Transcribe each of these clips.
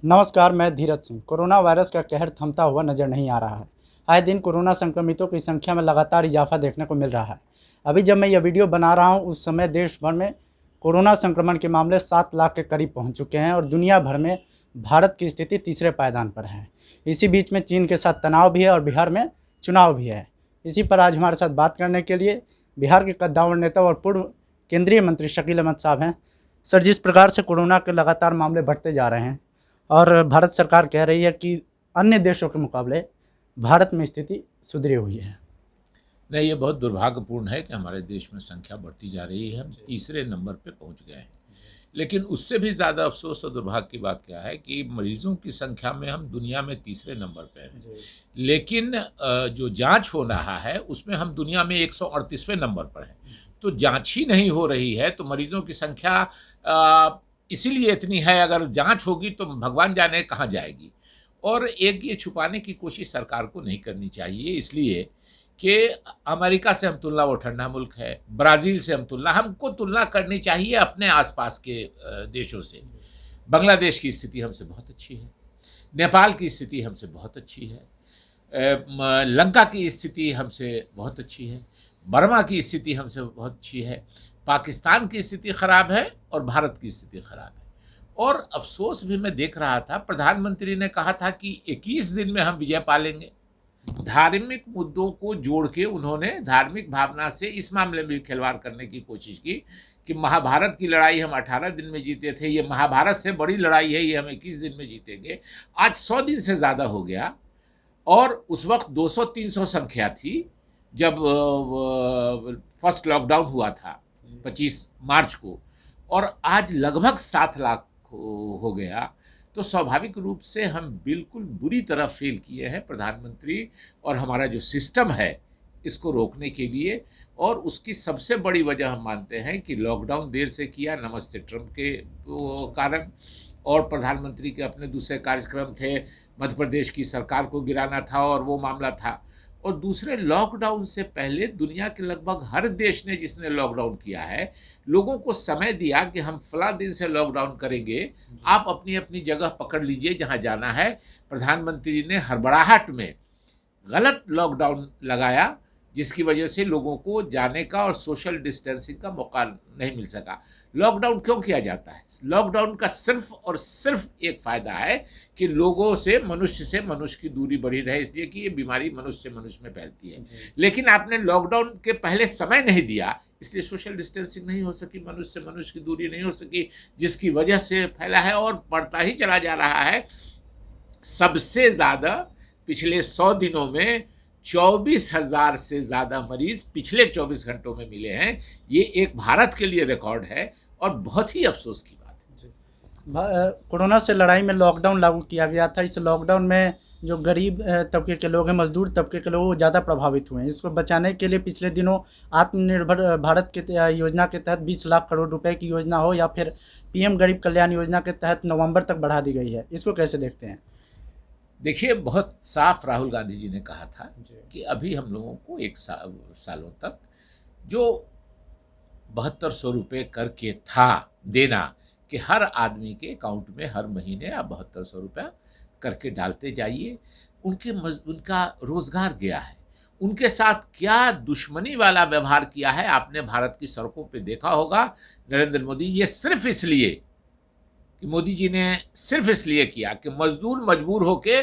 नमस्कार, मैं Dheeraj Singh. Corona virus का कहर थमता हुआ नजर नहीं आ रहा है। आए दिन कोरोना संक्रमितों की संख्या में लगातार इजाफा देखने को मिल रहा है। अभी जब मैं यह वीडियो बना रहा हूं, उस समय देश भर में कोरोना संक्रमण के मामले 7 लाख के करीब पहुंच चुके हैं और दुनिया भर में भारत की स्थिति तीसरे पायदान पर है। इसी बीच में चीन के साथ तनाव भी है और बिहार में चुनाव भी है। इसी पर आज हमारे साथ बात करने के लिए बिहार के कद्दावर नेता और पूर्व केंद्रीय मंत्री शकील अहमद साहब हैं। सर, जिस प्रकार से कोरोना के लगातार मामले बढ़ते जा रहे हैं और भारत सरकार कह रही है कि अन्य देशों के मुकाबले भारत में स्थिति सुधरी हुई है। नहीं, ये बहुत दुर्भाग्यपूर्ण है कि हमारे देश में संख्या बढ़ती जा रही है। हम तीसरे नंबर पे पहुंच गए हैं। लेकिन उससे भी ज़्यादा अफसोस और दुर्भाग्य की बात क्या है कि मरीजों की संख्या में हम दुनिया में तीसरे नंबर पे हैं। लेकिन जो जांच हो रहा है उसमें हम दुनिया में 138वें नंबर पर हैं। तो जांच ही नहीं हो रही है तो मरीजों की संख्या इसीलिए इतनी है। अगर जांच होगी तो भगवान जाने कहाँ जाएगी। और एक ये छुपाने की कोशिश सरकार को नहीं करनी चाहिए, इसलिए कि अमेरिका से हम तुलना, वो ठंडा मुल्क है, ब्राज़ील से हम तुलना, हमको तुलना करनी चाहिए अपने आसपास के देशों से। बांग्लादेश की स्थिति हमसे बहुत अच्छी है, नेपाल की स्थिति हमसे बहुत अच्छी है, लंका की स्थिति हमसे बहुत अच्छी है, बर्मा की स्थिति हमसे बहुत अच्छी है, पाकिस्तान की स्थिति ख़राब है और भारत की स्थिति ख़राब है। और अफसोस भी मैं देख रहा था, प्रधानमंत्री ने कहा था कि 21 दिन में हम विजय पा लेंगे। धार्मिक मुद्दों को जोड़ के उन्होंने धार्मिक भावना से इस मामले में खिलवाड़ करने की कोशिश की कि महाभारत की लड़ाई हम 18 दिन में जीते थे, ये महाभारत से बड़ी लड़ाई है, ये हम 21 दिन में जीतेंगे। आज 100 दिन से ज़्यादा हो गया और उस वक्त 200-300 संख्या थी जब फर्स्ट लॉकडाउन हुआ था 25 मार्च को, और आज लगभग 7 लाख हो गया। तो स्वाभाविक रूप से हम बिल्कुल बुरी तरह फेल किए हैं प्रधानमंत्री और हमारा जो सिस्टम है इसको रोकने के लिए। और उसकी सबसे बड़ी वजह हम मानते हैं कि लॉकडाउन देर से किया, नमस्ते ट्रंप के कारण, और प्रधानमंत्री के अपने दूसरे कार्यक्रम थे, मध्य प्रदेश की सरकार को गिराना था और वो मामला था। और दूसरे, लॉकडाउन से पहले दुनिया के लगभग हर देश ने जिसने लॉकडाउन किया है, लोगों को समय दिया कि हम फला दिन से लॉकडाउन करेंगे, आप अपनी अपनी जगह पकड़ लीजिए जहां जाना है। प्रधानमंत्री ने हड़बड़ाहट में गलत लॉकडाउन लगाया, जिसकी वजह से लोगों को जाने का और सोशल डिस्टेंसिंग का मौका नहीं मिल सका। लॉकडाउन क्यों किया जाता है? लॉकडाउन का सिर्फ और सिर्फ एक फ़ायदा है कि लोगों से मनुष्य की दूरी बढ़ी रहे, इसलिए कि ये बीमारी मनुष्य से मनुष्य में फैलती है। लेकिन आपने लॉकडाउन के पहले समय नहीं दिया, इसलिए सोशल डिस्टेंसिंग नहीं हो सकी, मनुष्य से मनुष्य की दूरी नहीं हो सकी, जिसकी वजह से फैला है और बढ़ता ही चला जा रहा है। सबसे ज़्यादा पिछले 100 दिनों में 24,000 से ज़्यादा मरीज पिछले 24 घंटों में मिले हैं। ये एक भारत के लिए रिकॉर्ड है और बहुत ही अफसोस की बात है। कोरोना से लड़ाई में लॉकडाउन लागू किया गया था। इस लॉकडाउन में जो गरीब तबके के लोग हैं, मजदूर तबके के लोग, वो ज़्यादा प्रभावित हुए हैं। इसको बचाने के लिए पिछले दिनों आत्मनिर्भर भारत के योजना के तहत 20 लाख करोड़ रुपए की योजना हो या फिर पीएम गरीब कल्याण योजना के तहत नवंबर तक बढ़ा दी गई है। इसको कैसे देखते हैं? देखिए, बहुत साफ राहुल गांधी जी ने कहा था कि अभी हम लोगों को 1 सालों तक जो 7200 रुपये करके था देना, कि हर आदमी के अकाउंट में हर महीने आप 7200 रुपया करके डालते जाइए। उनका रोजगार गया है, उनके साथ क्या दुश्मनी वाला व्यवहार किया है आपने भारत की सड़कों पे देखा होगा। नरेंद्र मोदी, ये सिर्फ इसलिए कि मोदी जी ने सिर्फ इसलिए किया कि मजदूर मजबूर होके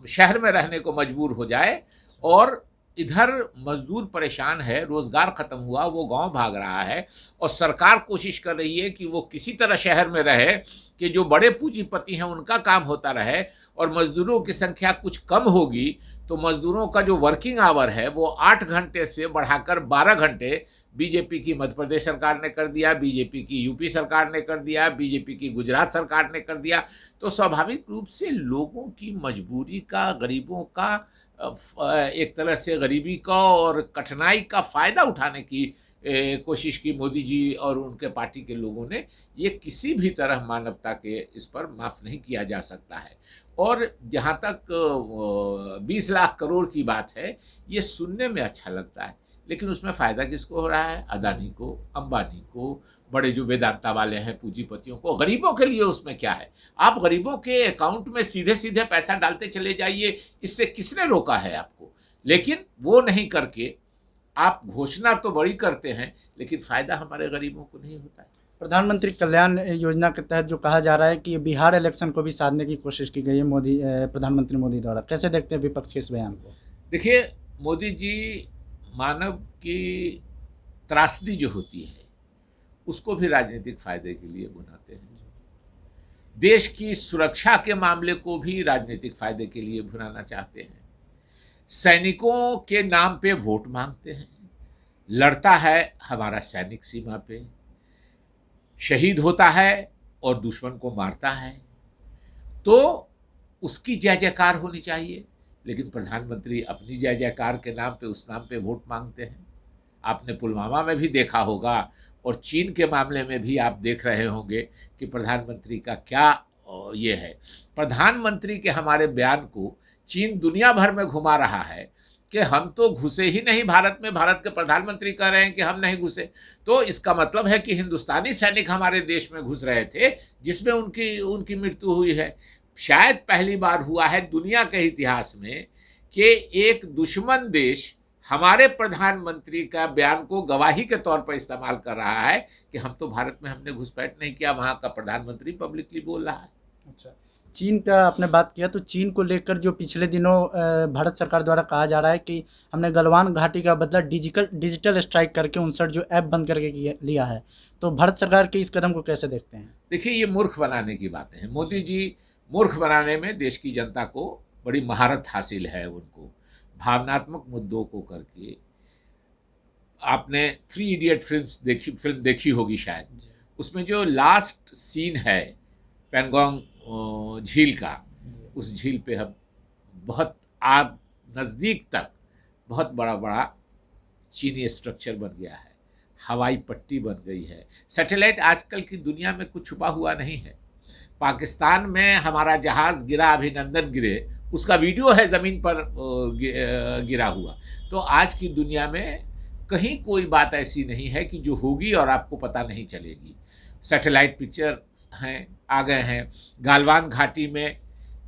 शहर में रहने को मजबूर हो जाए, और इधर मजदूर परेशान है, रोजगार खत्म हुआ, वो गांव भाग रहा है, और सरकार कोशिश कर रही है कि वो किसी तरह शहर में रहे कि जो बड़े पूंजीपति हैं उनका काम होता रहे, और मजदूरों की संख्या कुछ कम होगी तो मजदूरों का जो वर्किंग आवर है वो 8 घंटे से बढ़ाकर 12 घंटे बीजेपी की मध्य प्रदेश सरकार ने कर दिया, बीजेपी की यूपी सरकार ने कर दिया, बीजेपी की गुजरात सरकार ने कर दिया। तो स्वाभाविक रूप से लोगों की मजबूरी का, गरीबों का, एक तरह से गरीबी का और कठिनाई का फ़ायदा उठाने की कोशिश की मोदी जी और उनके पार्टी के लोगों ने। ये किसी भी तरह मानवता के इस पर माफ़ नहीं किया जा सकता है। और जहाँ तक 20 लाख करोड़ की बात है, ये सुनने में अच्छा लगता है, लेकिन उसमें फ़ायदा किसको हो रहा है? अदानी को, अंबानी को, बड़े जो वेदांता वाले हैं पूंजीपतियों को। गरीबों के लिए उसमें क्या है? आप गरीबों के अकाउंट में सीधे सीधे पैसा डालते चले जाइए, इससे किसने रोका है आपको? लेकिन वो नहीं करके आप घोषणा तो बड़ी करते हैं, लेकिन फ़ायदा हमारे गरीबों को नहीं होता है। प्रधानमंत्री कल्याण योजना के तहत जो कहा जा रहा है कि बिहार इलेक्शन को भी साधने की कोशिश की गई है प्रधानमंत्री मोदी द्वारा, कैसे देखते हैं विपक्ष के इस बयान को? देखिए, मोदी जी मानव की त्रासदी जो होती है उसको भी राजनीतिक फायदे के लिए भुनाते हैं, देश की सुरक्षा के मामले को भी राजनीतिक फायदे के लिए भुनाना चाहते हैं, सैनिकों के नाम पे वोट मांगते हैं। लड़ता है हमारा सैनिक सीमा पे, शहीद होता है और दुश्मन को मारता है, तो उसकी जय जयकार होनी चाहिए। लेकिन प्रधानमंत्री अपनी जय जयकार के नाम पे, उस नाम पे वोट मांगते हैं। आपने पुलवामा में भी देखा होगा और चीन के मामले में भी आप देख रहे होंगे कि प्रधानमंत्री का क्या ये है। प्रधानमंत्री के हमारे बयान को चीन दुनिया भर में घुमा रहा है कि हम तो घुसे ही नहीं भारत में, भारत के प्रधानमंत्री कह रहे हैं कि हम नहीं घुसे। तो इसका मतलब है कि हिंदुस्तानी सैनिक हमारे देश में घुस रहे थे, जिसमें उनकी मृत्यु हुई है। शायद पहली बार हुआ है दुनिया के इतिहास में कि एक दुश्मन देश हमारे प्रधानमंत्री का बयान को गवाही के तौर पर इस्तेमाल कर रहा है कि हम तो भारत में हमने घुसपैठ नहीं किया, वहाँ का प्रधानमंत्री पब्लिकली बोल रहा है। अच्छा, चीन का आपने बात किया, तो चीन को लेकर जो पिछले दिनों भारत सरकार द्वारा कहा जा रहा है कि हमने गलवान घाटी का बदला डिजिटल स्ट्राइक करके 59 जो ऐप बंद करके लिया है, तो भारत सरकार के इस कदम को कैसे देखते हैं? देखिए, ये मूर्ख बनाने की बातें हैं। मोदी जी मूर्ख बनाने में देश की जनता को बड़ी महारत हासिल है। उनको भावनात्मक मुद्दों को करके, आपने 3 इडियट फिल्म देखी होगी शायद, उसमें जो लास्ट सीन है पेंगोंग झील का, उस झील पे हम बहुत आप नज़दीक तक बहुत बड़ा बड़ा चीनी स्ट्रक्चर बन गया है, हवाई पट्टी बन गई है। सैटेलाइट आजकल की दुनिया में कुछ छुपा हुआ नहीं है। पाकिस्तान में हमारा जहाज़ गिरा, अभिनंदन गिरे, उसका वीडियो है ज़मीन पर गिरा हुआ। तो आज की दुनिया में कहीं कोई बात ऐसी नहीं है कि जो होगी और आपको पता नहीं चलेगी। सैटेलाइट पिक्चर हैं, आ गए हैं। गालवान घाटी में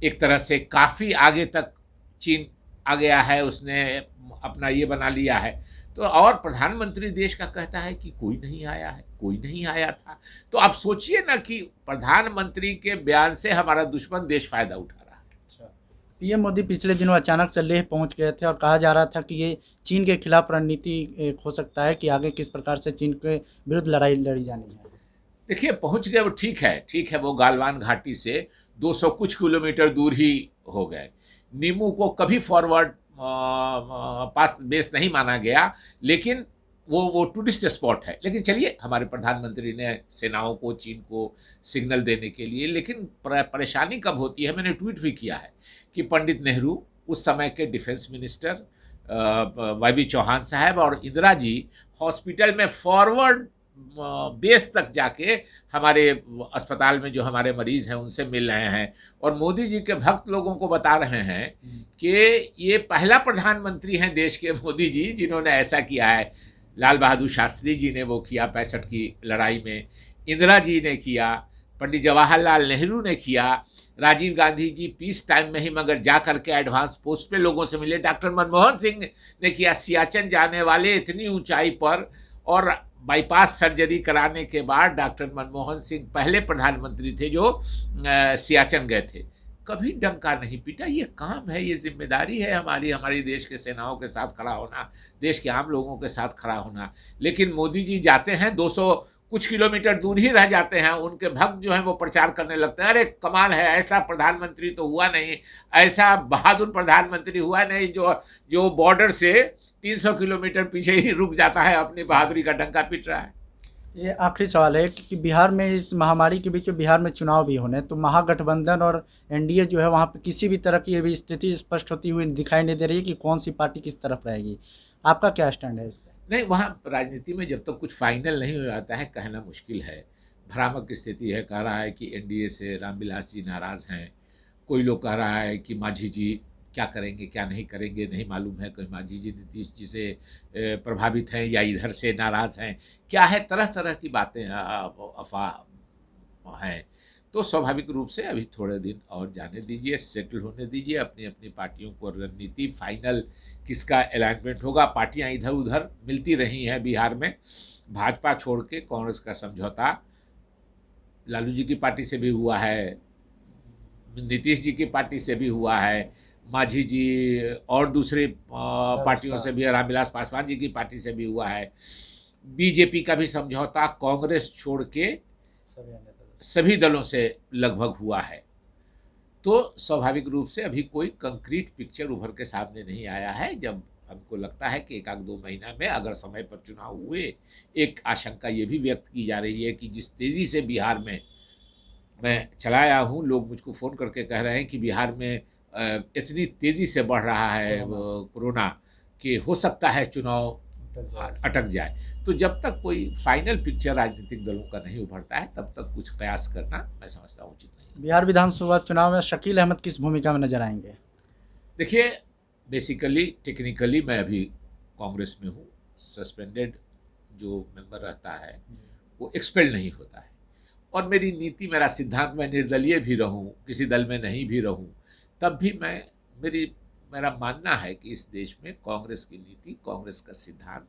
एक तरह से काफ़ी आगे तक चीन आ गया है, उसने अपना ये बना लिया है। तो और प्रधानमंत्री देश का कहता है कि कोई नहीं आया है, कोई नहीं आया था। तो आप सोचिए ना कि प्रधानमंत्री के बयान से हमारा दुश्मन देश फ़ायदा उठा रहा है। अच्छा, पीएम मोदी पिछले दिनों अचानक से लेह पहुंच गए थे और कहा जा रहा था कि ये चीन के खिलाफ रणनीति एक हो सकता है कि आगे किस प्रकार से चीन के विरुद्ध लड़ाई लड़ी जानी है। देखिए, पहुंच गए वो ठीक है, वो गालवान घाटी से 200 कुछ किलोमीटर दूर ही हो गए। नीमू को कभी फॉरवर्ड पास बेस नहीं माना गया, लेकिन वो टूरिस्ट स्पॉट है। लेकिन चलिए, हमारे प्रधानमंत्री ने सेनाओं को चीन को सिग्नल देने के लिए, लेकिन परेशानी कब होती है, मैंने ट्वीट भी किया है कि पंडित नेहरू, उस समय के डिफेंस मिनिस्टर YB चौहान साहब और इंदिरा जी हॉस्पिटल में फॉरवर्ड बेस तक जाके हमारे अस्पताल में जो हमारे मरीज़ हैं उनसे मिल रहे हैं और मोदी जी के भक्त लोगों को बता रहे हैं कि ये पहला प्रधानमंत्री हैं देश के, मोदी जी, जिन्होंने ऐसा किया है। लाल बहादुर शास्त्री जी ने वो किया 65 की लड़ाई में, इंदिरा जी ने किया, पंडित जवाहरलाल नेहरू ने किया, राजीव गांधी जी पीस टाइम में ही मगर जा करके एडवांस पोस्ट पे लोगों से मिले, डॉक्टर मनमोहन सिंह ने किया, सियाचिन जाने वाले इतनी ऊंचाई पर और बाईपास सर्जरी कराने के बाद डॉक्टर मनमोहन सिंह पहले प्रधानमंत्री थे जो सियाचिन गए थे। कभी डंका नहीं पीटा। ये काम है, ये जिम्मेदारी है हमारी देश के सेनाओं के साथ खड़ा होना, देश के आम लोगों के साथ खड़ा होना। लेकिन मोदी जी जाते हैं 200 कुछ किलोमीटर दूर ही रह जाते हैं, उनके भक्त जो हैं वो प्रचार करने लगते हैं, अरे कमाल है, ऐसा प्रधानमंत्री तो हुआ नहीं, ऐसा बहादुर प्रधानमंत्री हुआ नहीं जो बॉर्डर से 300 किलोमीटर पीछे ही रुक जाता है, अपनी बहादुरी का डंका पीट रहा है। ये आखिरी सवाल है कि बिहार में इस महामारी के बीच में बिहार में चुनाव भी होने, तो महागठबंधन और एनडीए जो है वहाँ पे किसी भी तरह की अभी स्थिति स्पष्ट होती हुई दिखाई नहीं दे रही कि कौन सी पार्टी किस तरफ रहेगी। आपका क्या स्टैंड है इस पर? नहीं, वहाँ राजनीति में जब तक कुछ फाइनल नहीं हो जाता है कहना मुश्किल है। भ्रामक स्थिति है। कह रहा है कि एनडीए से रामविलास जी नाराज़ हैं, कोई लोग कह रहा है कि मांझी जी क्या करेंगे क्या नहीं करेंगे नहीं मालूम है, कोई मांझी जी नीतीश जी से प्रभावित हैं या इधर से नाराज़ हैं, क्या है, तरह तरह की बातें अफवाह हैं। तो स्वाभाविक रूप से अभी थोड़े दिन और जाने दीजिए, सेटल होने दीजिए, अपनी अपनी पार्टियों को रणनीति फाइनल किसका अलाइनमेंट होगा। पार्टियां इधर उधर मिलती रही हैं बिहार में, भाजपा छोड़ के कांग्रेस का समझौता लालू जी की पार्टी से भी हुआ है, नीतीश जी की पार्टी से भी हुआ है, मांझी जी और दूसरे पार्टियों से भी, रामविलास पासवान जी की पार्टी से भी हुआ है। बीजेपी का भी समझौता कांग्रेस छोड़ के सभी दलों से लगभग हुआ है। तो स्वाभाविक रूप से अभी कोई कंक्रीट पिक्चर उभर के सामने नहीं आया है। जब हमको लगता है कि 1-2 महीना में अगर समय पर चुनाव हुए, एक आशंका ये भी व्यक्त की जा रही है कि जिस तेज़ी से बिहार में मैं चला आया हूँ, लोग मुझको फ़ोन करके कह रहे हैं कि बिहार में इतनी तेज़ी से बढ़ रहा है कोरोना कि हो सकता है चुनाव अटक जाए। तो जब तक कोई फाइनल पिक्चर राजनीतिक दलों का नहीं उभरता है, तब तक कुछ कयास करना मैं समझता हूँ उचित नहीं। बिहार विधानसभा चुनाव में शकील अहमद किस भूमिका में नजर आएंगे? देखिए, बेसिकली टेक्निकली मैं अभी कांग्रेस में हूँ। सस्पेंडेड जो मेंबर रहता है वो एक्सपेल नहीं होता है, और मेरी नीति, मेरा सिद्धांत, मैं निर्दलीय भी रहूं, किसी दल में नहीं भी रहूं, तब भी मेरा मानना है कि इस देश में कांग्रेस की नीति, कांग्रेस का सिद्धांत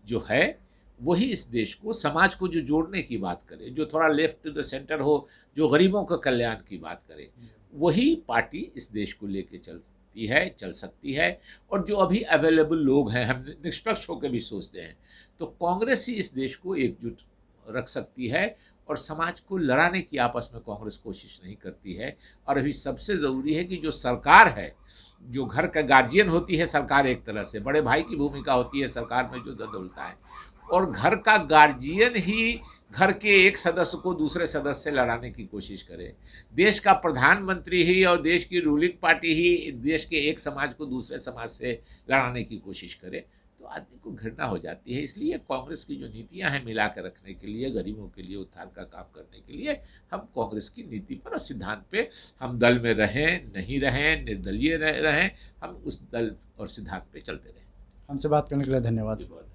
जो है वही इस देश को, समाज को जो जोड़ने की बात करे, जो थोड़ा लेफ्ट टू द सेंटर हो, जो गरीबों का कल्याण की बात करे, वही पार्टी इस देश को लेके चलती है, चल सकती है। और जो अभी अवेलेबल लोग हैं, हम निष्पक्ष होकर भी सोचते हैं, तो कांग्रेस ही इस देश को एकजुट रख सकती है, और समाज को लड़ाने की आपस में कांग्रेस कोशिश नहीं करती है। और अभी सबसे ज़रूरी है कि जो सरकार है, जो घर का गार्जियन होती है सरकार, एक तरह से बड़े भाई की भूमिका होती है सरकार में जो दखलता है, और घर का गार्जियन ही घर के एक सदस्य को दूसरे सदस्य से लड़ाने की कोशिश करे, देश का प्रधानमंत्री ही और देश की रूलिंग पार्टी ही देश के एक समाज को दूसरे समाज से लड़ाने की कोशिश करे, तो आदमी को घृणा हो जाती है। इसलिए कांग्रेस की जो नीतियां हैं मिला कर रखने के लिए, गरीबों के लिए उत्थान का काम करने के लिए, हम कांग्रेस की नीति पर और सिद्धांत पे, हम दल में रहें नहीं रहें, निर्दलीय रहें, हम उस दल और सिद्धांत पे चलते रहें। हमसे बात करने के लिए धन्यवाद। बहुत